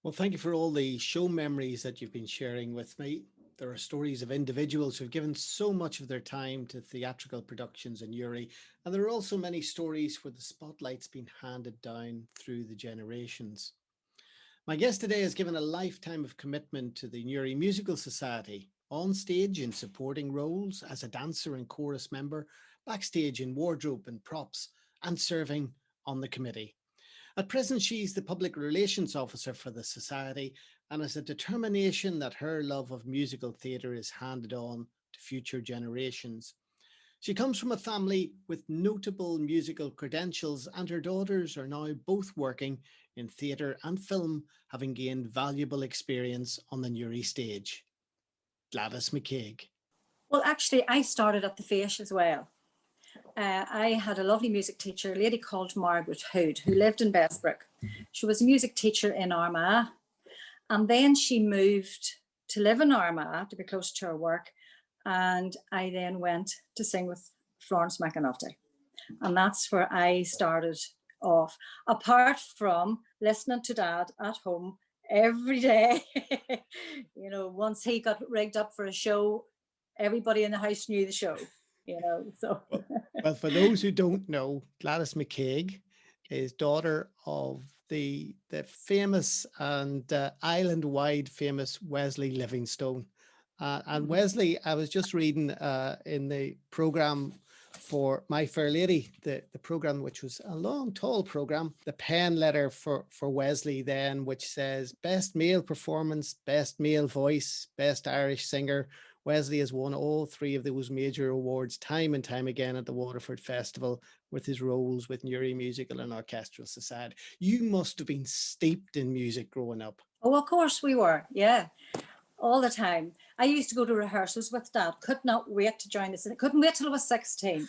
Well, thank you for all the show memories that you've been sharing with me. There are stories of individuals who've given so much of their time to theatrical productions in Newry, and there are also many stories where the spotlight's been handed down through the generations. My guest today has given a lifetime of commitment to the Newry Musical Society, on stage in supporting roles as a dancer and chorus member, backstage in wardrobe and props, and serving on the committee. At present, she's the public relations officer for the Society and has a determination that her love of musical theatre is handed on to future generations. She comes from a family with notable musical credentials, and her daughters are now both working in theatre and film, having gained valuable experience on the Newry Stage. Gladys McCague. Well, actually, I started at the Fish as well. I had a lovely music teacher, a lady called Margaret Hood, who lived in Bessbrook. She was a music teacher in Armagh, and then she moved to live in Armagh to be close to her work. And I then went to sing with Florence McAnulty. And that's where I started off, apart from listening to Dad at home every day. You know, once he got rigged up for a show, everybody in the house knew the show. You know, so. Well, for those who don't know, Gladys McCague is daughter of the famous and island-wide famous Wesley Livingstone. And Wesley, I was just reading in the programme for My Fair Lady, the programme, which was a long, tall programme, the pen letter for Wesley then, which says, best male performance, best male voice, best Irish singer. Wesley has won all three of those major awards time and time again at the Waterford Festival with his roles with Newry Musical and Orchestral Society. You must have been steeped in music growing up. Oh, of course we were, yeah, all the time. I used to go to rehearsals with Dad, could not wait to join us. Couldn't wait till I was 16.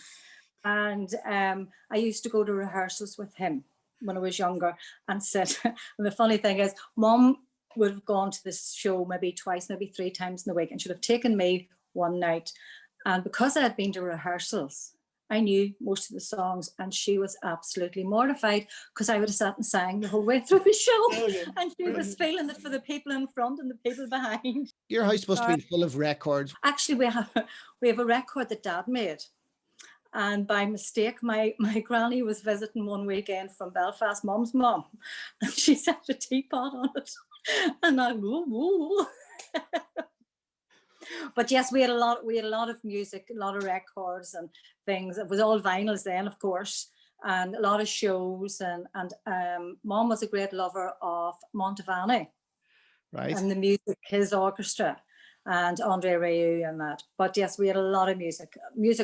And I used to go to rehearsals with him when I was younger and sit. And the funny thing is, Mum would have gone to this show maybe twice, maybe 3 times in the week, and should have taken me one night. And because I had been to rehearsals, I knew most of the songs, and she was absolutely mortified because I would have sat and sang the whole way through the show. Brilliant. And she was feeling it for the people in front and the people behind. Your house must have been full of records. Actually, we have a record that Dad made. And by mistake, my granny was visiting one weekend from Belfast, Mum's mum, and she set a teapot on it. And I woo. But yes, we had a lot of music, a lot of records and things. It was all vinyls then, of course, and a lot of shows. And Mum was a great lover of Montevani, right? And the music, his orchestra, and Andre Rieu and that. But yes, we had a lot of music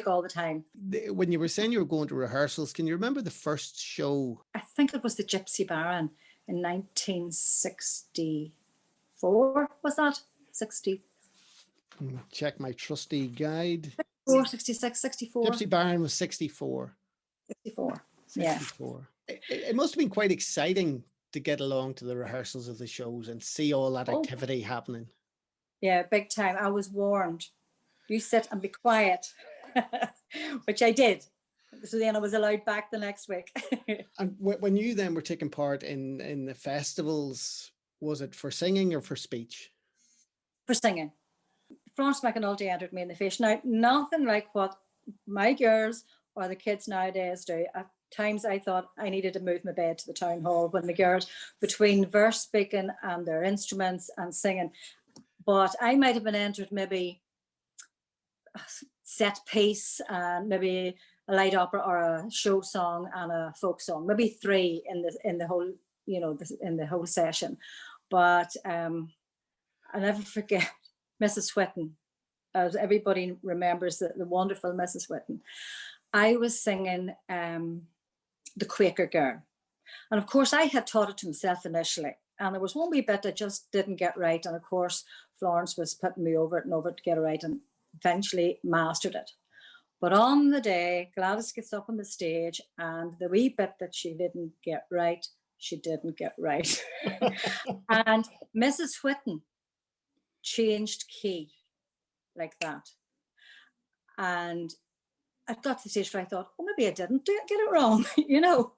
all the time. When you were saying you were going to rehearsals, can you remember the first show? I think it was the Gypsy Baron in 1964. Was that 60? Check my trusty guide. 64, 66, 64. Gypsy Baron was 64. 64. 64. Yeah. It must have been quite exciting to get along to the rehearsals of the shows and see all that activity happening. Yeah, big time. I was warned, you sit and be quiet, which I did. So then I was allowed back the next week. And when you then were taking part in the festivals, was it for singing or for speech? For singing. Florence McAnulty entered me in the Fish. Now, nothing like what my girls or the kids nowadays do. At times I thought I needed to move my bed to the town hall when the girls, between verse speaking and their instruments and singing. But I might have been entered maybe a set piece and maybe a light opera or a show song and a folk song, maybe 3 in the whole, you know, in the whole session. But I'll never forget Mrs. Whitten, as everybody remembers the wonderful Mrs. Whitten. I was singing The Quaker Girl. And of course, I had taught it to myself initially. And there was one wee bit I just didn't get right. And of course, Florence was putting me over it and over it to get it right, and eventually mastered it. But on the day, Gladys gets up on the stage, and the wee bit that she didn't get right, she didn't get right. And Mrs. Whitten changed key like that. And I got to the stage where I thought, oh, maybe I didn't get it wrong, you know.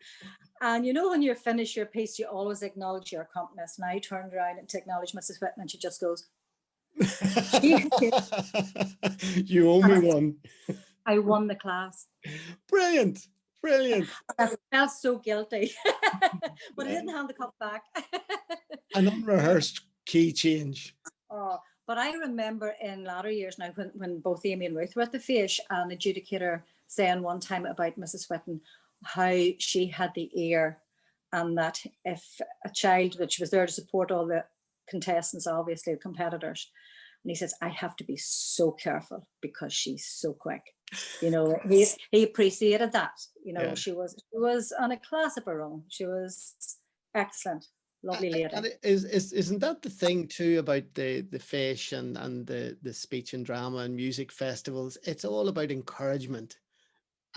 And you know, when you finish your piece, you always acknowledge your accompanist. And I turned around and to acknowledge Mrs. Whitten, and she just goes, You owe me one. I won the class. Brilliant. Brilliant. I felt so guilty, but I didn't hand the cup back. An unrehearsed key change. Oh, but I remember in latter years now, when both Amy and Ruth were at the Fish, an adjudicator saying one time about Mrs. Whitten how she had the ear, and that if a child, that she was there to support all the contestants, obviously the competitors, and he says, I have to be so careful because she's so quick. You know, he appreciated that. You know, she was on a class of her own. She was excellent. Lovely lady. And isn't that the thing too about the Fish and the speech and drama and music festivals? It's all about encouragement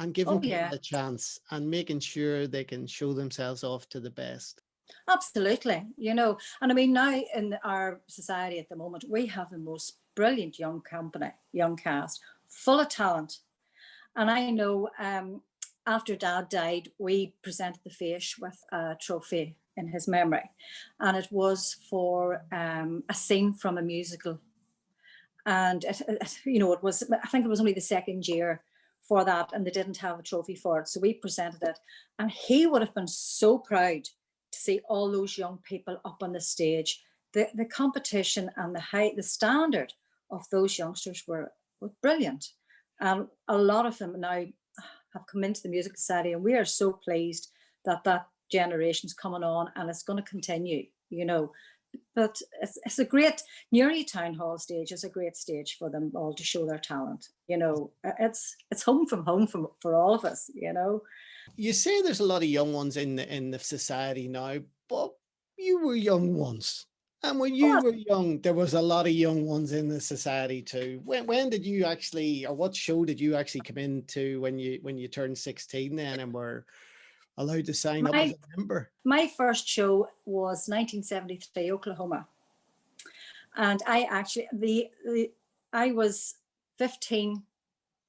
and giving people a chance and making sure they can show themselves off to the best. Absolutely, you know, and I mean, now in our society at the moment, we have the most brilliant young company, young cast, full of talent. And I know after Dad died, we presented the Fish with a trophy in his memory, and it was for a scene from a musical. And you know, it was, I think it was only the second year for that, and they didn't have a trophy for it, so we presented it, and he would have been so proud to see all those young people up on the stage. The competition and the standard of those youngsters were brilliant, and a lot of them now have come into the Music Society, and we are so pleased that that generation's coming on, and it's going to continue, you know. But it's a great, Newry Town Hall stage is a great stage for them all to show their talent. You know, it's home for all of us, you know. You say there's a lot of young ones in the society now, but you were young once. And when you were young, there was a lot of young ones in the society too. When did you actually, or what show did you actually come into when you turned 16 then and were allowed to sign up as a member? My first show was 1973, Oklahoma. And I actually, I was 15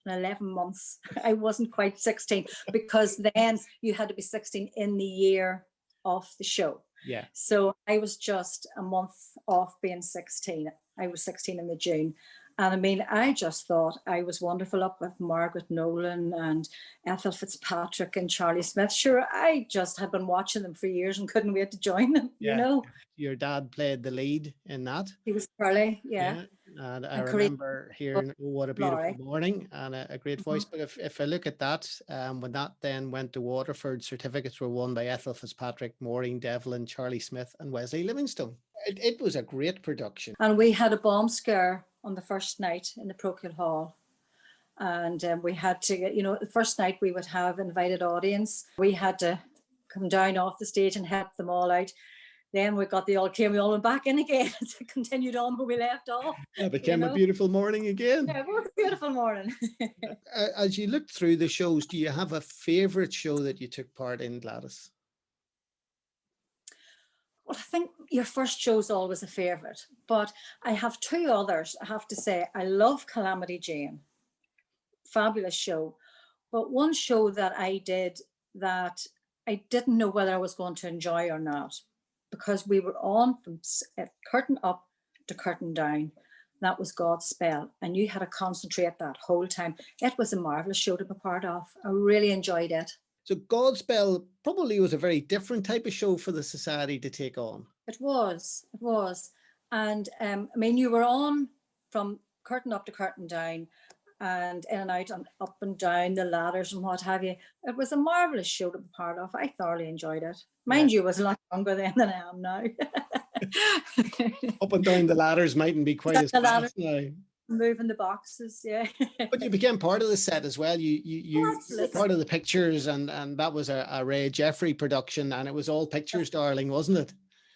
and 11 months. I wasn't quite 16 because then you had to be 16 in the year of the show. Yeah. So I was just a month off being 16. I was 16 in the June. And I mean, I just thought I was wonderful up with Margaret Nolan and Ethel Fitzpatrick and Charlie Smith. Sure, I just had been watching them for years and couldn't wait to join them, you know. Your dad played the lead in that. He was Curly, yeah. And I remember hearing, oh, what a beautiful morning, and a great voice. But if I look at that, when that then went to Waterford, certificates were won by Ethel Fitzpatrick, Maureen Devlin, Charlie Smith and Wesley Livingstone. It was a great production. And we had a bomb scare on the first night in the parochial hall. And we had to, you know, the first night we would have invited audience. We had to come down off the stage and help them all out. Then we got the all clear, we all went back in again. It continued on where we left off. It became a beautiful morning again. Yeah, it was a beautiful morning. As you look through the shows, do you have a favourite show that you took part in, Gladys? Well, I think your first show is always a favourite, but I have two others. I have to say, I love Calamity Jane. Fabulous show. But one show that I did that I didn't know whether I was going to enjoy or not, because we were on from curtain up to curtain down. That was God's Spell. And you had to concentrate that whole time. It was a marvellous show to be part of. I really enjoyed it. So Godspell probably was a very different type of show for the society to take on. It was. And I mean, you were on from curtain up to curtain down and in and out and up and down the ladders and what have you. It was a marvellous show to be part of. I thoroughly enjoyed it. Mind you, it was a lot longer then than I am now. Up and down the ladders mightn't be quite as fast now. Moving the boxes, yeah. But you became part of the set as well. You were part of the pictures, and that was a Ray Jeffrey production, and it was all pictures, darling, wasn't it?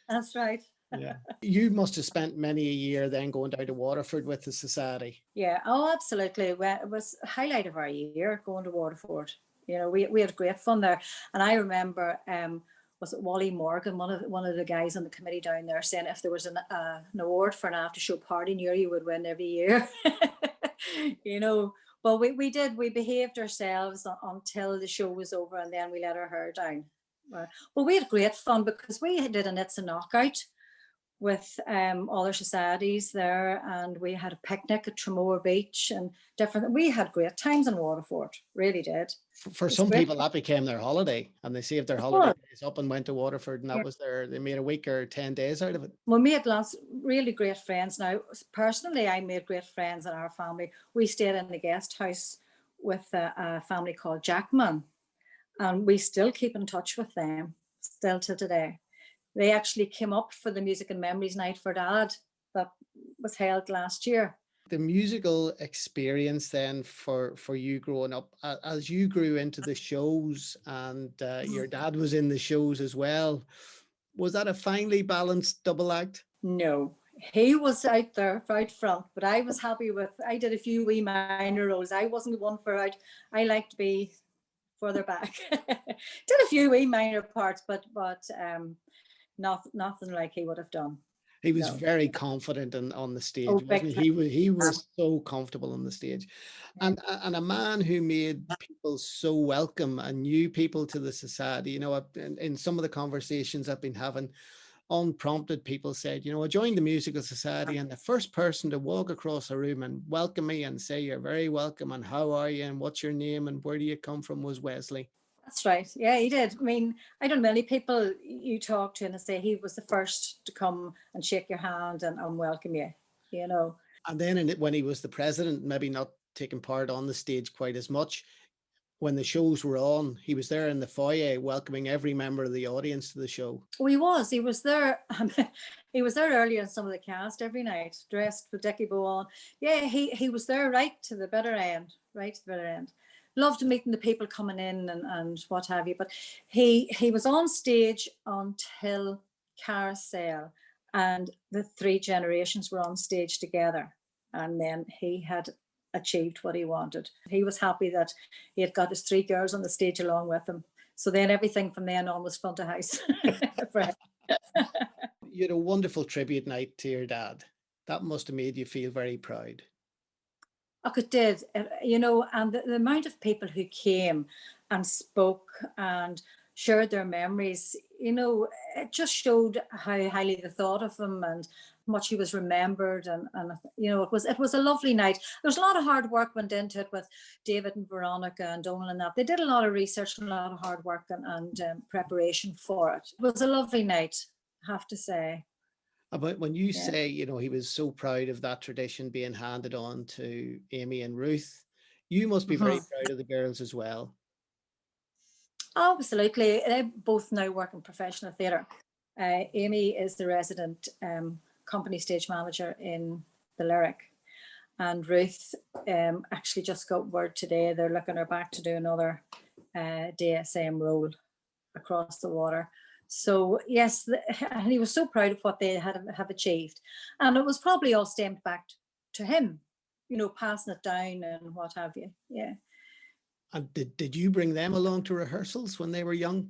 That's right. Yeah. You must have spent many a year then going down to Waterford with the society. Yeah, oh, absolutely. It was a highlight of our year going to Waterford. You know, we had great fun there. And I remember, was it Wally Morgan, one of the guys on the committee down there, saying if there was an award for an after show party, Newry would win every year. You know, well, we behaved ourselves until the show was over, and then we let our hair down. Well, we had great fun because we did an It's a Knockout with other societies there, and we had a picnic at Tremore Beach and we had great times in Waterford, really did. For some people that became their holiday, and they saved their holiday days up and went to Waterford, and that was they made a week or 10 days out of it. We made lots really great friends. Now, personally, I made great friends in our family. We stayed in the guest house with a family called Jackman, and we still keep in touch with them still to today. They actually came up for the Music and Memories Night for Dad that was held last year. The musical experience then for you growing up, as you grew into the shows, and your dad was in the shows as well, was that a finely balanced double act? No, he was out there out front, but I was happy I did a few wee minor roles. I wasn't one for out. I liked to be further back. Did a few wee minor parts, but nothing like he would have done. He was very confident on the stage, wasn't he? He was so comfortable on the stage, and a man who made people so welcome and new people to the society. You know, in some of the conversations I've been having, unprompted, people said, you know, I joined the musical society, and the first person to walk across a room and welcome me and say, you're very welcome, and how are you, and what's your name, and where do you come from, was Wesley. That's right. Yeah, he did. I mean, I don't know many people you talk to and they say he was the first to come and shake your hand and welcome you, you know. And then when he was the president, maybe not taking part on the stage quite as much, when the shows were on, he was there in the foyer welcoming every member of the audience to the show. Oh, he was there. He was there earlier in some of the cast every night, dressed with Dickie Bow on. Yeah, he was there right to the bitter end. Loved meeting the people coming in and what have you. But he was on stage until Carousel, and the three generations were on stage together. And then he had achieved what he wanted. He was happy that he had got his three girls on the stage along with him. So then everything from then on was front of house. You had a wonderful tribute night to your dad. That must have made you feel very proud. Oh, it did, you know, and the amount of people who came and spoke and shared their memories, you know, it just showed how highly they thought of him and much he was remembered. And you know, it was a lovely night. There's a lot of hard work went into it with David and Veronica and Donal and that. They did a lot of research and a lot of hard work and preparation for it. It was a lovely night, I have to say. But when you say, you know, he was so proud of that tradition being handed on to Amy and Ruth, you must be very proud of the girls as well. Oh, absolutely. They both now work in professional theatre. Amy is the resident company stage manager in the Lyric. And Ruth actually just got word today they're looking her back to do another DSM role across the water. So yes, and he was so proud of what they have achieved. And it was probably all stemmed back to him, you know, passing it down and what have you. Yeah. And did you bring them along to rehearsals when they were young?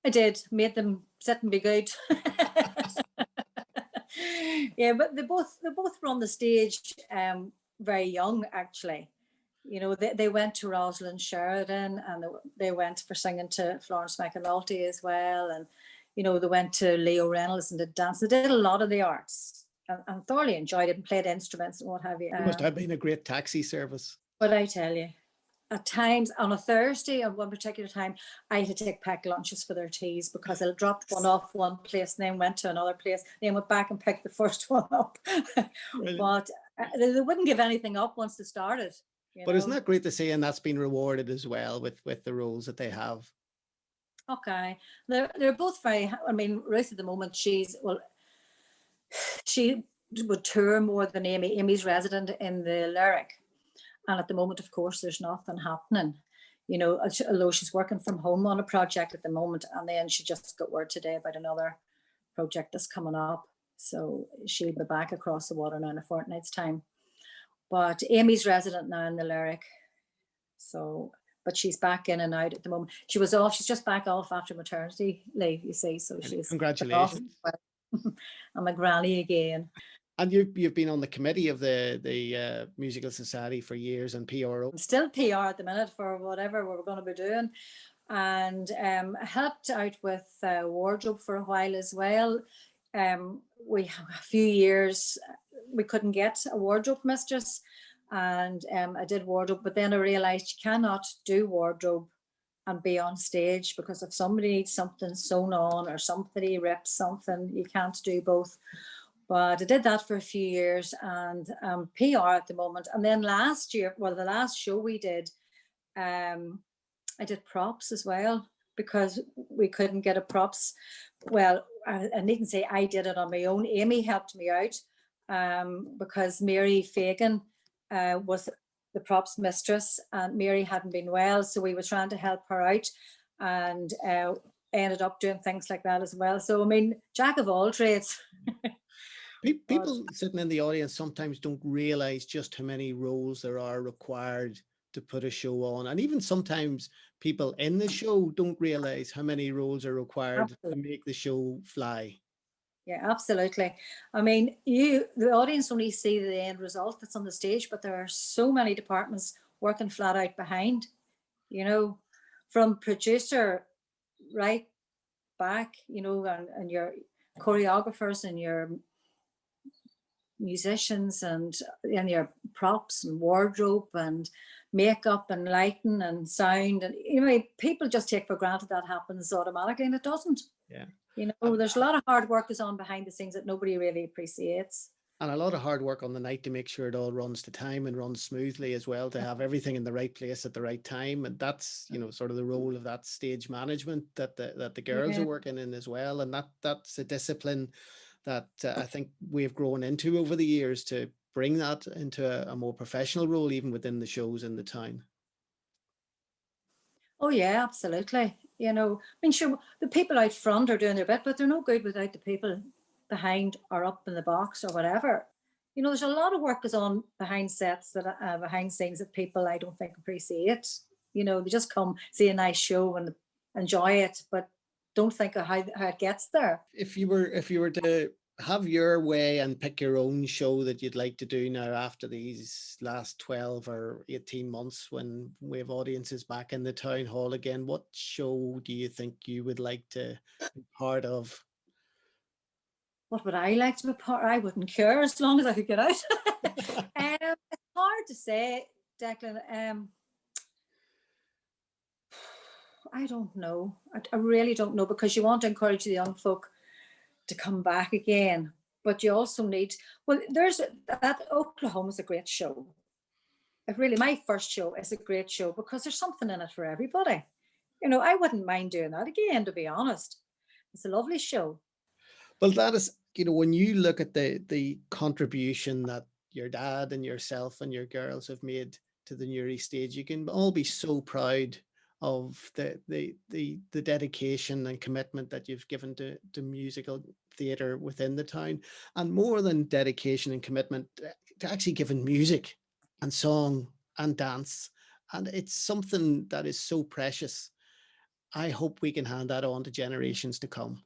I did, made them sit and be good. Yeah, but they both were on the stage very young, actually. You know, they went to Rosalind Sheridan and they went for singing to Florence McAnulty as well. And, you know, they went to Leo Reynolds and did dance. They did a lot of the arts and thoroughly enjoyed it and played instruments and what have you. It must have been a great taxi service. But I tell you, at times on a Thursday, at one particular time, I had to take packed lunches for their teas because I dropped one off one place and then went to another place, then went back and picked the first one up. Really? But they wouldn't give anything up once they started. But isn't that great to see? And that's been rewarded as well with the roles that they have. Okay. They're both very, I mean, Ruth at the moment, she would tour more than Amy. Amy's resident in the Lyric. And at the moment, of course, there's nothing happening, you know, although she's working from home on a project at the moment. And then she just got word today about another project that's coming up. So she'll be back across the water now in a fortnight's time. But Amy's resident now in the Lyric. So, but she's back in and out at the moment. She was off, she's just back off after maternity leave, you see. So she's congratulations. I'm a granny again. And you've been on the committee of the Musical Society for years and PRO. I'm still PR at the minute for whatever we're going to be doing. and I helped out with wardrobe for a while as well. We a few years we couldn't get a wardrobe mistress, and I did wardrobe, but then I realized you cannot do wardrobe and be on stage, because if somebody needs something sewn on or somebody rips something, you can't do both. But I did that for a few years, and PR at the moment. And then last year, well, the last show we did, I did props as well, because we couldn't get a props. Well, I needn't say I did it on my own. Amy helped me out, because Mary Fagan was the props mistress, and Mary hadn't been well, so we were trying to help her out, and ended up doing things like that as well. So I mean, jack of all trades. People sitting in the audience sometimes don't realize just how many roles there are required to put a show on, and even sometimes people in the show don't realize how many roles are required to make the show fly. Yeah, absolutely. I mean, the audience only see the end result that's on the stage, but there are so many departments working flat out behind, you know, from producer right back, you know, and your choreographers and your musicians and your props and wardrobe and makeup and lighting and sound, and you know, people just take for granted that happens automatically, and it doesn't. Yeah, you know, there's a lot of hard work goes on behind the scenes that nobody really appreciates, and a lot of hard work on the night to make sure it all runs to time and runs smoothly as well, to have everything in the right place at the right time. And that's, you know, sort of the role of that stage management that the girls are working in as well. And that's a discipline that I think we've grown into over the years, to bring that into a more professional role, even within the shows in the town. Oh yeah, absolutely. You know, I mean, sure, the people out front are doing their bit, but they're no good without the people behind or up in the box or whatever. You know, there's a lot of work goes on behind sets, that behind scenes, that people I don't think appreciate. You know, they just come see a nice show and enjoy it, but don't think of how it gets there. If you were to have your way and pick your own show that you'd like to do now after these last 12 or 18 months, when we have audiences back in the town hall again, what show do you think you would like to be part of? What would I like to be part of? I wouldn't care, as long as I could get out. It's hard to say, Declan. I don't know. I really don't know, because you want to encourage the young folk to come back again, but you also need, well, there's that Oklahoma's a great show. It really, my first show is a great show, because there's something in it for everybody. You know, I wouldn't mind doing that again, to be honest. It's a lovely show. Well, that is, you know, when you look at the contribution that your dad and yourself and your girls have made to the Newry Stage, you can all be so proud of the dedication and commitment that you've given to musical theatre within the town, and more than dedication and commitment, to actually giving music and song and dance. And it's something that is so precious. I hope we can hand that on to generations to come.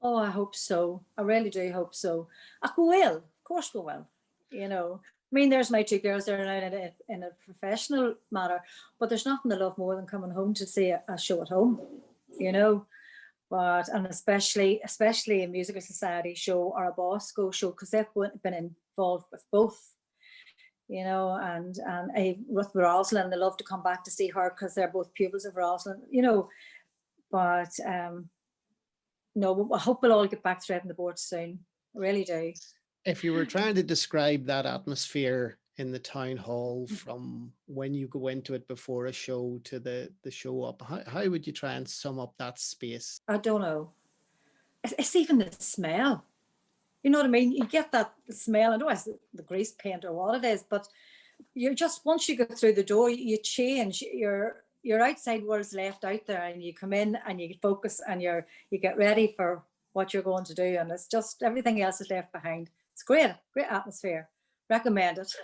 Oh, I hope so. I really do hope so. We will. Of course we will. You know, I mean, there's my two girls there now in a professional matter, but there's nothing they love more than coming home to see a show at home, you know. But, and especially a musical society show or a Bosco show, because they've been involved with both, you know, and with Rosalind, they love to come back to see her, because they're both pupils of Rosalind, you know. But no, I hope we'll all get back threading the board soon. I really do. If you were trying to describe that atmosphere in the town hall from when you go into it before a show to the show up, how would you try and sum up that space? I don't know. It's even the smell. You know what I mean? You get that smell. I know it's the grease paint or what it is, but you just, once you go through the door, you change. Your outside world's left out there, and you come in and you focus, and you get ready for what you're going to do, and it's just everything else is left behind. It's great atmosphere. Recommend it.